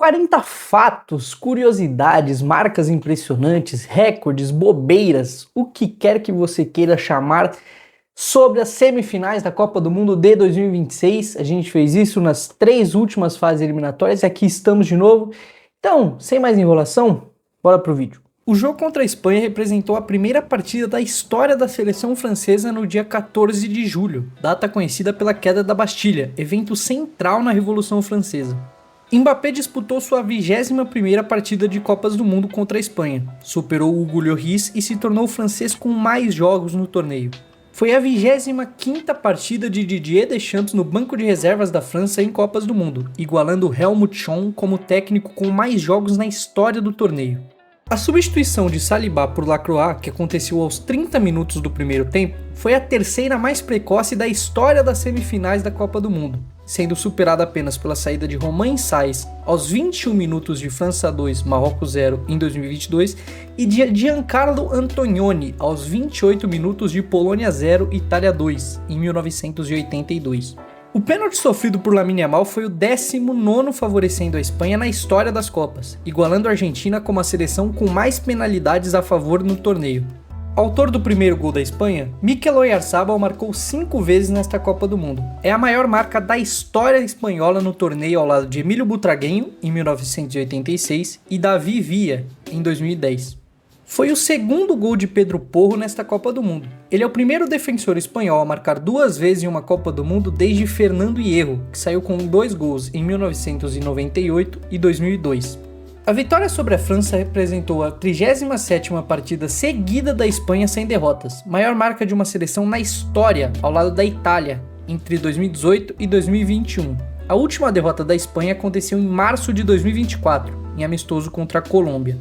40 fatos, curiosidades, marcas impressionantes, recordes, bobeiras, o que quer que você queira chamar sobre as semifinais da Copa do Mundo de 2026. A gente fez isso nas 3 últimas fases eliminatórias e aqui estamos de novo. Então, sem mais enrolação, bora pro vídeo. O jogo contra a Espanha representou a primeira partida da história da seleção francesa no dia 14 de julho, data conhecida pela queda da Bastilha, evento central na Revolução Francesa. Mbappé disputou sua 21ª partida de Copas do Mundo contra a Espanha, superou Hugo Lloris e se tornou o francês com mais jogos no torneio. Foi a 25ª partida de Didier Deschamps no banco de reservas da França em Copas do Mundo, igualando Helmut Schön como técnico com mais jogos na história do torneio. A substituição de Saliba por Lacroix, que aconteceu aos 30 minutos do primeiro tempo, foi a terceira mais precoce da história das semifinais da Copa do Mundo, sendo superada apenas pela saída de Romain Saïs aos 21 minutos de França 2, Marrocos 0 em 2022 e de Giancarlo Antonioni aos 28 minutos de Polônia 0, Itália 2 em 1982. O pênalti sofrido por Lamine Yamal foi o 19º favorecendo a Espanha na história das Copas, igualando a Argentina como a seleção com mais penalidades a favor no torneio. Autor do primeiro gol da Espanha, Mikel Oyarzabal marcou 5 vezes nesta Copa do Mundo. É a maior marca da história espanhola no torneio ao lado de Emílio Butragueño, em 1986, e David Villa, em 2010. Foi o segundo gol de Pedro Porro nesta Copa do Mundo. Ele é o primeiro defensor espanhol a marcar 2 vezes em uma Copa do Mundo desde Fernando Hierro, que saiu com 2 gols em 1998 e 2002. A vitória sobre a França representou a 37ª partida seguida da Espanha sem derrotas, maior marca de uma seleção na história, ao lado da Itália, entre 2018 e 2021. A última derrota da Espanha aconteceu em março de 2024, em amistoso contra a Colômbia.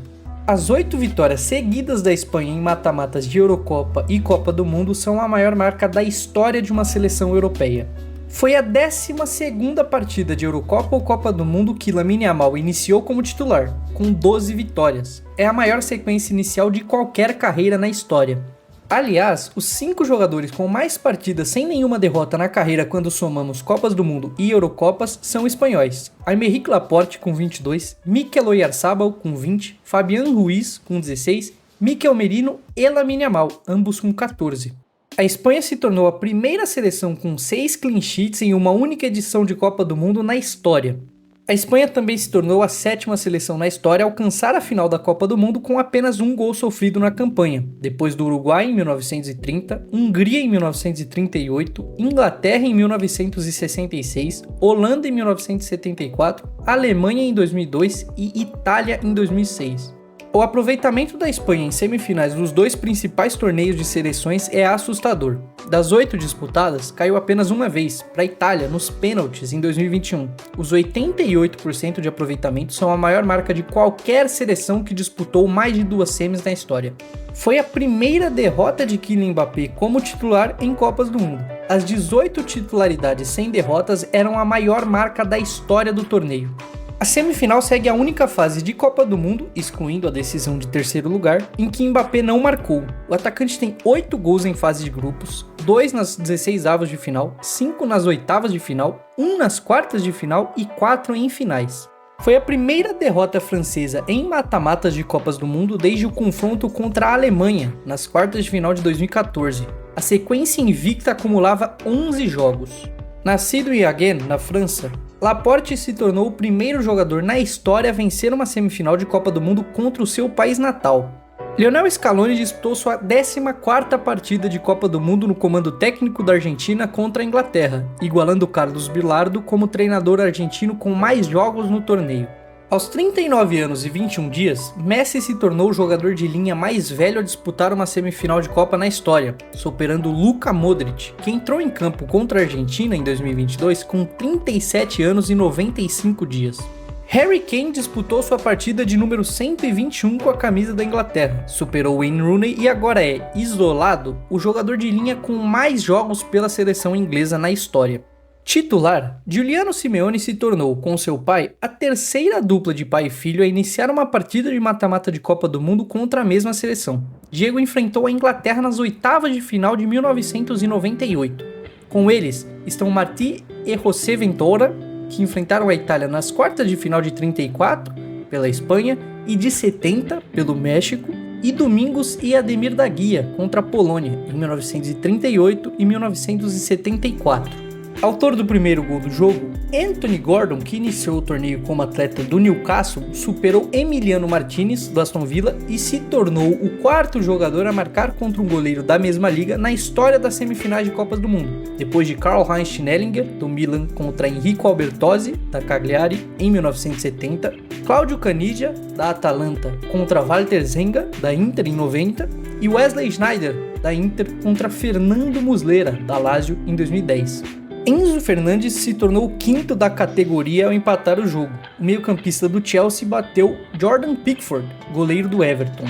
As 8 vitórias seguidas da Espanha em mata-matas de Eurocopa e Copa do Mundo são a maior marca da história de uma seleção europeia. Foi a 12ª partida de Eurocopa ou Copa do Mundo que Lamine Yamal iniciou como titular, com 12 vitórias. É a maior sequência inicial de qualquer carreira na história. Aliás, os 5 jogadores com mais partidas sem nenhuma derrota na carreira quando somamos Copas do Mundo e Eurocopas são espanhóis. Aymeric Laporte com 22, Mikel Oyarzabal com 20, Fabián Ruiz com 16, Mikel Merino e Lamine Yamal, ambos com 14. A Espanha se tornou a primeira seleção com 6 clean sheets em uma única edição de Copa do Mundo na história. A Espanha também se tornou a 7ª seleção na história a alcançar a final da Copa do Mundo com apenas 1 gol sofrido na campanha, depois do Uruguai em 1930, Hungria em 1938, Inglaterra em 1966, Holanda em 1974, Alemanha em 2002 e Itália em 2006. O aproveitamento da Espanha em semifinais dos 2 principais torneios de seleções é assustador. Das 8 disputadas, caiu apenas uma vez, para a Itália, nos pênaltis em 2021. Os 88% de aproveitamento são a maior marca de qualquer seleção que disputou mais de 2 semis na história. Foi a primeira derrota de Kylian Mbappé como titular em Copas do Mundo. As 18 titularidades sem derrotas eram a maior marca da história do torneio. A semifinal segue a única fase de Copa do Mundo, excluindo a decisão de 3º lugar, em que Mbappé não marcou. O atacante tem 8 gols em fase de grupos, 2 nas 16avos de final, 5 nas 8avas de final, 1 nas quartas de final e 4 em finais. Foi a primeira derrota francesa em mata-matas de Copas do Mundo desde o confronto contra a Alemanha, nas quartas de final de 2014. A sequência invicta acumulava 11 jogos. Nascido em Agen, na França, Laporte se tornou o primeiro jogador na história a vencer uma semifinal de Copa do Mundo contra o seu país natal. Lionel Scaloni disputou sua 14ª partida de Copa do Mundo no comando técnico da Argentina contra a Inglaterra, igualando Carlos Bilardo como treinador argentino com mais jogos no torneio. Aos 39 anos e 21 dias, Messi se tornou o jogador de linha mais velho a disputar uma semifinal de Copa na história, superando Luka Modric, que entrou em campo contra a Argentina em 2022 com 37 anos e 95 dias. Harry Kane disputou sua partida de número 121 com a camisa da Inglaterra, superou Wayne Rooney e agora é, isolado, o jogador de linha com mais jogos pela seleção inglesa na história. Titular, Giuliano Simeone se tornou, com seu pai, a 3ª dupla de pai e filho a iniciar uma partida de mata-mata de Copa do Mundo contra a mesma seleção. Diego enfrentou a Inglaterra nas 8avas de final de 1998. Com eles estão Martí e José Ventura, que enfrentaram a Itália nas quartas de final de 34, pela Espanha, e de 70, pelo México, e Domingos e Ademir da Guia contra a Polônia, em 1938 e 1974. Autor do primeiro gol do jogo, Anthony Gordon, que iniciou o torneio como atleta do Newcastle, superou Emiliano Martinez, do Aston Villa, e se tornou o quarto jogador a marcar contra um goleiro da mesma liga na história das semifinais de Copas do Mundo, depois de Karl-Heinz Schnellinger, do Milan, contra Enrico Albertozzi, da Cagliari, em 1970, Claudio Caniggia, da Atalanta, contra Walter Zenga, da Inter, em 90, e Wesley Sneijder, da Inter, contra Fernando Muslera, da Lazio, em 2010. Enzo Fernandes se tornou o quinto da categoria ao empatar o jogo. O meio-campista do Chelsea bateu Jordan Pickford, goleiro do Everton.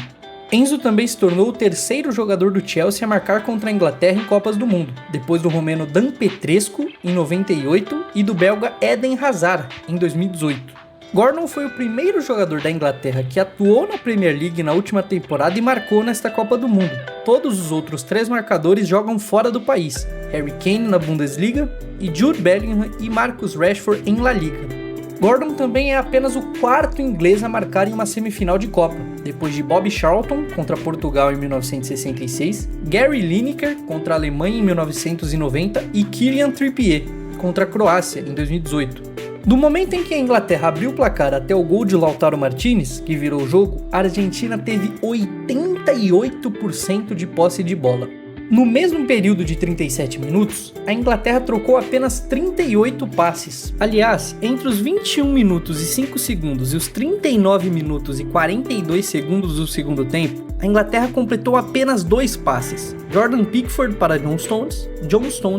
Enzo também se tornou o terceiro jogador do Chelsea a marcar contra a Inglaterra em Copas do Mundo, depois do romeno Dan Petrescu, em 98, e do belga Eden Hazard, em 2018. Gordon foi o primeiro jogador da Inglaterra que atuou na Premier League na última temporada e marcou nesta Copa do Mundo. Todos os outros 3 marcadores jogam fora do país: Harry Kane na Bundesliga e Jude Bellingham e Marcus Rashford em La Liga. Gordon também é apenas o quarto inglês a marcar em uma semifinal de Copa, depois de Bobby Charlton contra Portugal em 1966, Gary Lineker contra a Alemanha em 1990 e Kieran Trippier contra a Croácia em 2018. Do momento em que a Inglaterra abriu o placar até o gol de Lautaro Martinez, que virou o jogo, a Argentina teve 88% de posse de bola. No mesmo período de 37 minutos, a Inglaterra trocou apenas 38 passes. Aliás, entre os 21 minutos e 5 segundos e os 39 minutos e 42 segundos do segundo tempo, a Inglaterra completou apenas 2 passes: Jordan Pickford para John Stones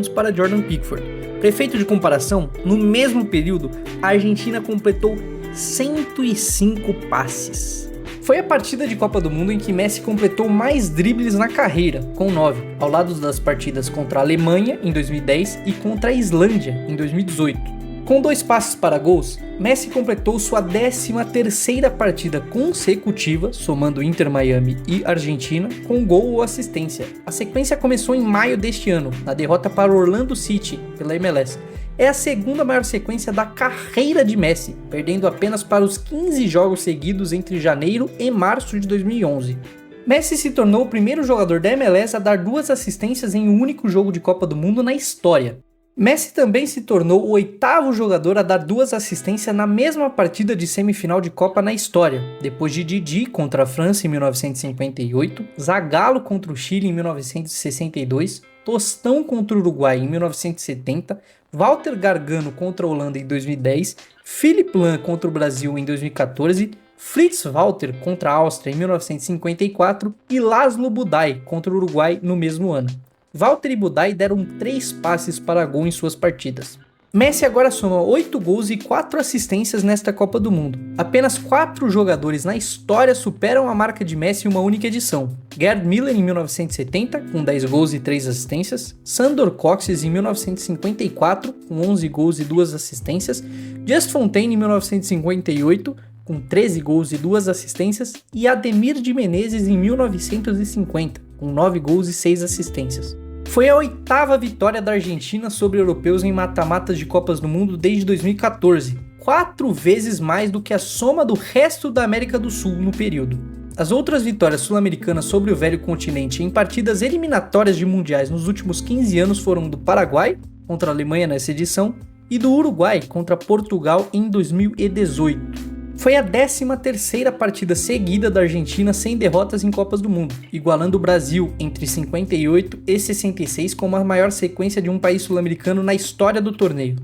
para Jordan Pickford. Para efeito de comparação, no mesmo período, a Argentina completou 105 passes. Foi a partida de Copa do Mundo em que Messi completou mais dribles na carreira, com 9, ao lado das partidas contra a Alemanha, em 2010, e contra a Islândia, em 2018. Com 2 passes para gols, Messi completou sua 13ª partida consecutiva, somando Inter Miami e Argentina, com gol ou assistência. A sequência começou em maio deste ano, na derrota para o Orlando City, pela MLS. É a segunda maior sequência da carreira de Messi, perdendo apenas para os 15 jogos seguidos entre janeiro e março de 2011. Messi se tornou o primeiro jogador da MLS a dar 2 assistências em um único jogo de Copa do Mundo na história. Messi também se tornou o 8º jogador a dar 2 assistências na mesma partida de semifinal de Copa na história, depois de Didi contra a França em 1958, Zagallo contra o Chile em 1962, Tostão contra o Uruguai em 1970, Walter Gargano contra a Holanda em 2010, Philipp Lahm contra o Brasil em 2014, Fritz Walter contra a Áustria em 1954 e Laszlo Budaj contra o Uruguai no mesmo ano. Walter e Budaj deram 3 passes para gol em suas partidas. Messi agora soma 8 gols e 4 assistências nesta Copa do Mundo. Apenas 4 jogadores na história superam a marca de Messi em uma única edição: Gerd Müller em 1970, com 10 gols e 3 assistências, Sandor Kocsis em 1954, com 11 gols e 2 assistências, Just Fontaine em 1958, com 13 gols e 2 assistências, e Ademir de Menezes em 1950, com 9 gols e 6 assistências. Foi a 8ª vitória da Argentina sobre europeus em mata-matas de Copas do Mundo desde 2014, 4 vezes mais do que a soma do resto da América do Sul no período. As outras vitórias sul-americanas sobre o velho continente em partidas eliminatórias de mundiais nos últimos 15 anos foram do Paraguai, contra a Alemanha nessa edição, e do Uruguai contra Portugal em 2018. Foi a 13ª partida seguida da Argentina sem derrotas em Copas do Mundo, igualando o Brasil entre 58 e 66 como a maior sequência de um país sul-americano na história do torneio.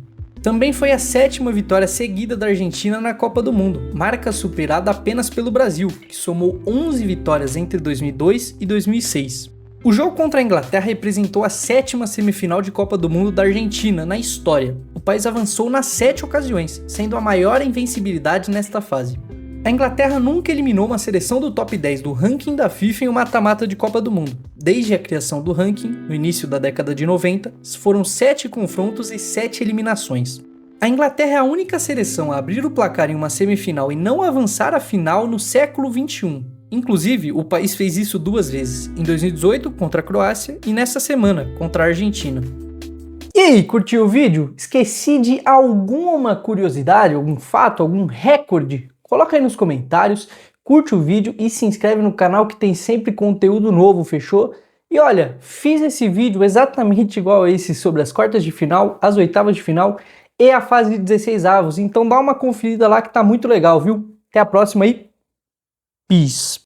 Também foi a 7ª vitória seguida da Argentina na Copa do Mundo, marca superada apenas pelo Brasil, que somou 11 vitórias entre 2002 e 2006. O jogo contra a Inglaterra representou a 7ª semifinal de Copa do Mundo da Argentina na história. O país avançou nas 7 ocasiões, sendo a maior invencibilidade nesta fase. A Inglaterra nunca eliminou uma seleção do top 10 do ranking da FIFA em um mata-mata de Copa do Mundo. Desde a criação do ranking, no início da década de 90, foram 7 confrontos e 7 eliminações. A Inglaterra é a única seleção a abrir o placar em uma semifinal e não avançar à final no século XXI. Inclusive, o país fez isso 2 vezes, em 2018 contra a Croácia e nesta semana contra a Argentina. E aí, curtiu o vídeo? Esqueci de alguma curiosidade, algum fato, algum recorde? Coloca aí nos comentários, curte o vídeo e se inscreve no canal que tem sempre conteúdo novo, fechou? E olha, fiz esse vídeo exatamente igual a esse sobre as quartas de final, as oitavas de final e a fase de 16 avos, então dá uma conferida lá que tá muito legal, viu? Até a próxima aí, peace!